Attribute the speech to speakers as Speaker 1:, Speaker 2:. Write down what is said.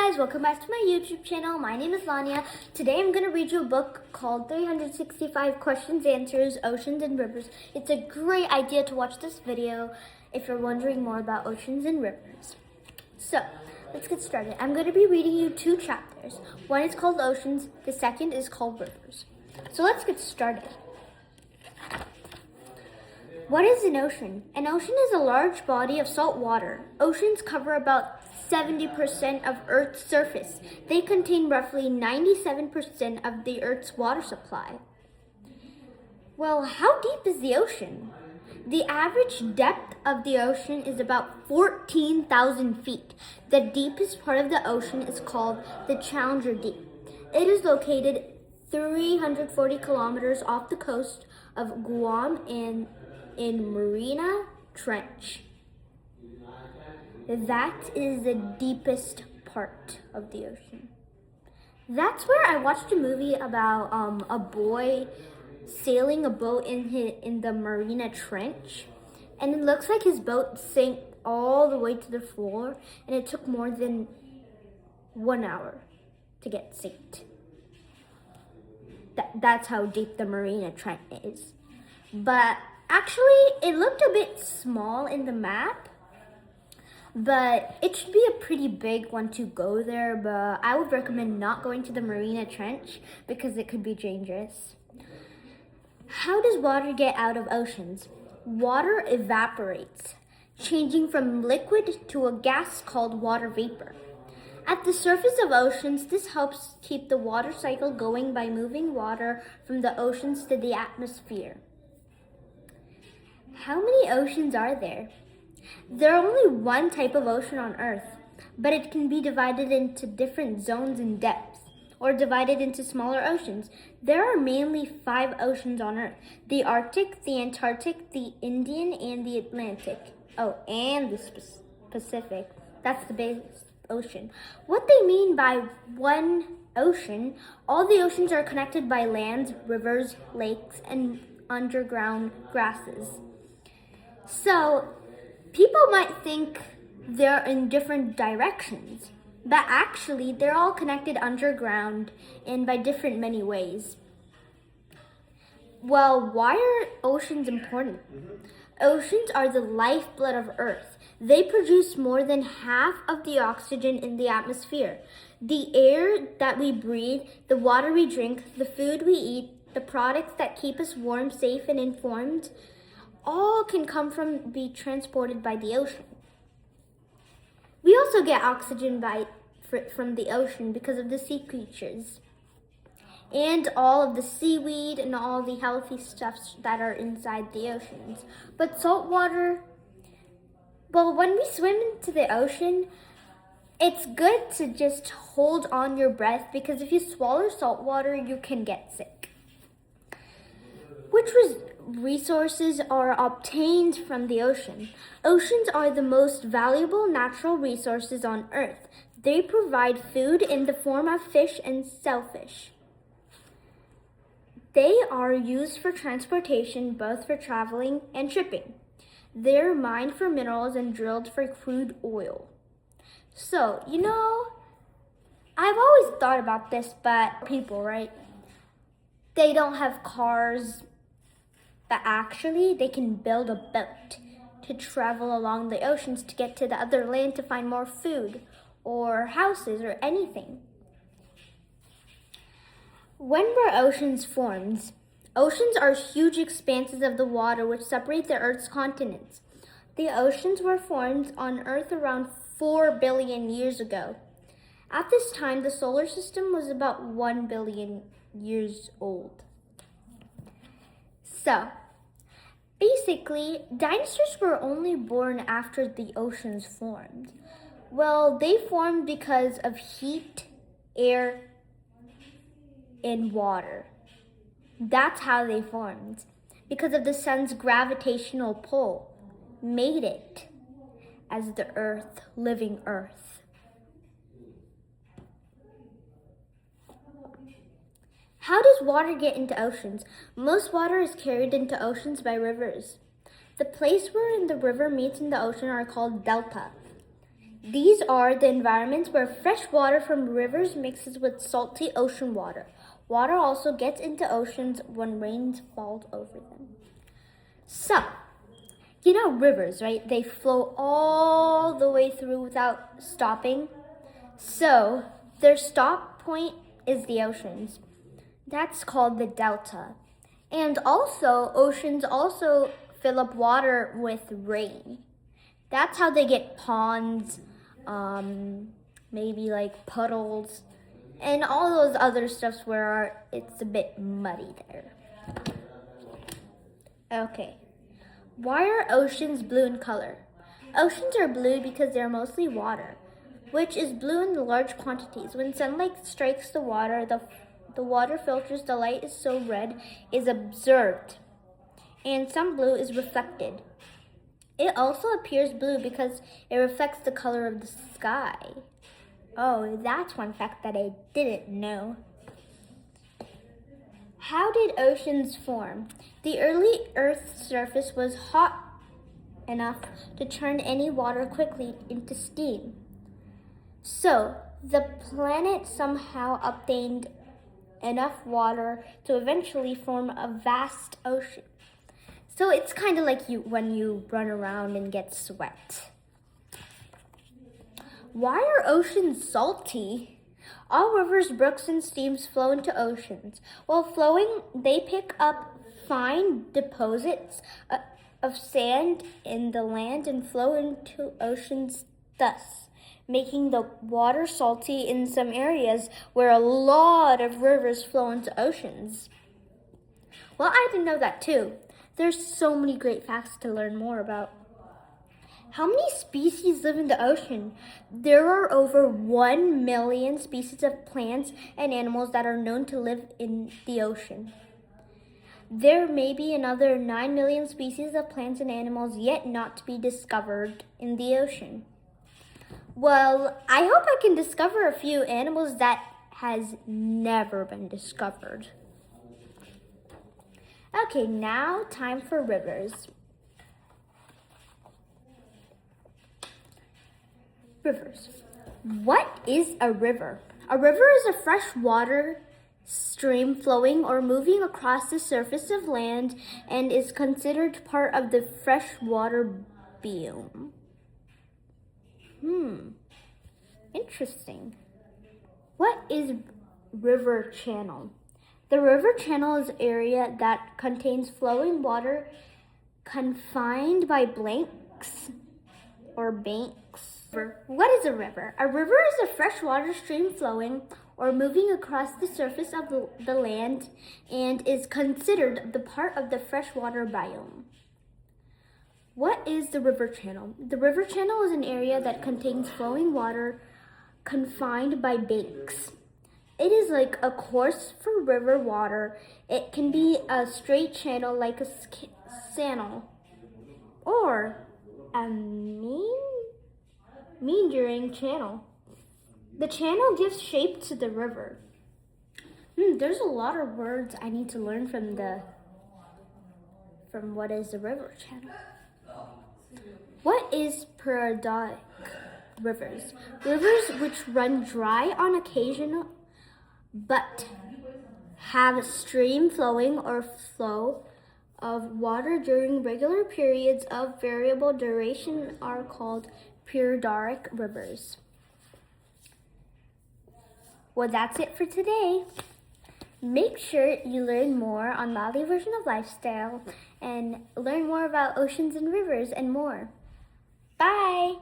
Speaker 1: guys, welcome back to my YouTube channel. My name is Lania. Today I'm going to read you a book called 365 Questions, Answers, Oceans and Rivers. It's a great idea to watch this video if you're wondering more about oceans and rivers. So, let's get started. I'm going to be reading you two chapters. One is called Oceans, the second is called Rivers. So let's get started. What is an ocean? An ocean is a large body of salt water. Oceans cover about 70% of Earth's surface. They contain roughly 97% of the Earth's water supply. Well, how deep is the ocean? The average depth of the ocean is about 14,000 feet. The deepest part of the ocean is called the Challenger Deep. It is located 340 kilometers off the coast of Guam and in Mariana Trench. That is the deepest part of the ocean. That's where I watched a movie about a boy sailing a boat in the Mariana Trench, and it looks like his boat sank all the way to the floor, and it took more than 1 hour to get sinked. That's how deep the Mariana Trench is. But actually, it looked a bit small in the map, but it should be a pretty big one to go there, but I would recommend not going to the Mariana Trench because it could be dangerous. How does water get out of oceans? Water evaporates, changing from liquid to a gas called water vapor. At the surface of oceans, this helps keep the water cycle going by moving water from the oceans to the atmosphere. How many oceans are there? There are only one type of ocean on Earth, but it can be divided into different zones and depths, or divided into smaller oceans. There are mainly 5 oceans on Earth: the Arctic, the Antarctic, the Indian, and the Atlantic. Oh, and the Pacific. That's the biggest ocean. What they mean by one ocean: all the oceans are connected by lands, rivers, lakes, and underground grasses. So, people might think they're in different directions, but actually they're all connected underground and by different many ways. Well, why are oceans important? Oceans are the lifeblood of Earth. They produce more than half of the oxygen in the atmosphere. The air that we breathe, the water we drink, the food we eat, the products that keep us warm, safe, and informed, all can be transported by the ocean. We also get oxygen from the ocean because of the sea creatures and all of the seaweed and all the healthy stuffs that are inside the oceans. But salt water, well, when we swim into the ocean, it's good to just hold on your breath because if you swallow salt water, you can get sick. Which resources are obtained from the ocean? Oceans are the most valuable natural resources on Earth. They provide food in the form of fish and shellfish. They are used for transportation, both for traveling and shipping. They're mined for minerals and drilled for crude oil. So, I've always thought about this, but people, right? They don't have cars, but actually they can build a boat to travel along the oceans to get to the other land to find more food or houses or anything. When were oceans formed? Oceans are huge expanses of the water which separate the Earth's continents. The oceans were formed on Earth around 4 billion years ago. At this time, the solar system was about 1 billion years old. So, basically, dinosaurs were only born after the oceans formed. Well, they formed because of heat, air, and water. That's how they formed. Because of the sun's gravitational pull, made it as the Earth, living Earth. How does water get into oceans? Most water is carried into oceans by rivers. The place where the river meets in the ocean are called delta. These are the environments where fresh water from rivers mixes with salty ocean water. Water also gets into oceans when rains falls over them. So, you know rivers, right? They flow all the way through without stopping. So, their stop point is the oceans. That's called the delta. And also, oceans also fill up water with rain. That's how they get ponds, maybe like puddles, and all those other stuffs where it's a bit muddy there. Okay. Why are oceans blue in color? Oceans are blue because they're mostly water, which is blue in large quantities. When sunlight strikes the water, the water filters the light is so red is absorbed, and some blue is reflected. It also appears blue because it reflects the color of the sky. Oh, that's one fact that I didn't know. How did oceans form? The early Earth's surface was hot enough to turn any water quickly into steam. So, the planet somehow obtained enough water to eventually form a vast ocean. So it's kind of like when you run around and get sweat. Why are oceans salty? All rivers, brooks, and streams flow into oceans. While flowing, they pick up fine deposits of sand in the land and flow into oceans thus, making the water salty in some areas where a lot of rivers flow into oceans. Well, I didn't know that too. There's so many great facts to learn more about. How many species live in the ocean? There are over 1 million species of plants and animals that are known to live in the ocean. There may be another 9 million species of plants and animals yet not to be discovered in the ocean. Well, I hope I can discover a few animals that has never been discovered. Okay, now time for rivers. Rivers. What is a river? A river is a freshwater stream flowing or moving across the surface of land and is considered part of the freshwater biome. Interesting. What is river channel? The river channel is an area that contains flowing water confined by banks or banks. What is a river? A river is a freshwater stream flowing or moving across the surface of the land and is considered the part of the freshwater biome. What is the river channel? The river channel is an area that contains flowing water confined by banks. It is like a course for river water. It can be a straight channel like a channel or a meandering channel. The channel gives shape to the river. There's a lot of words I need to learn from what is the river channel. What is periodic rivers? Rivers which run dry on occasion but have a stream flowing or flow of water during regular periods of variable duration are called periodic rivers. Well, that's it for today. Make sure you learn more on Lolly Version of Lifestyle and learn more about oceans and rivers and more. Bye!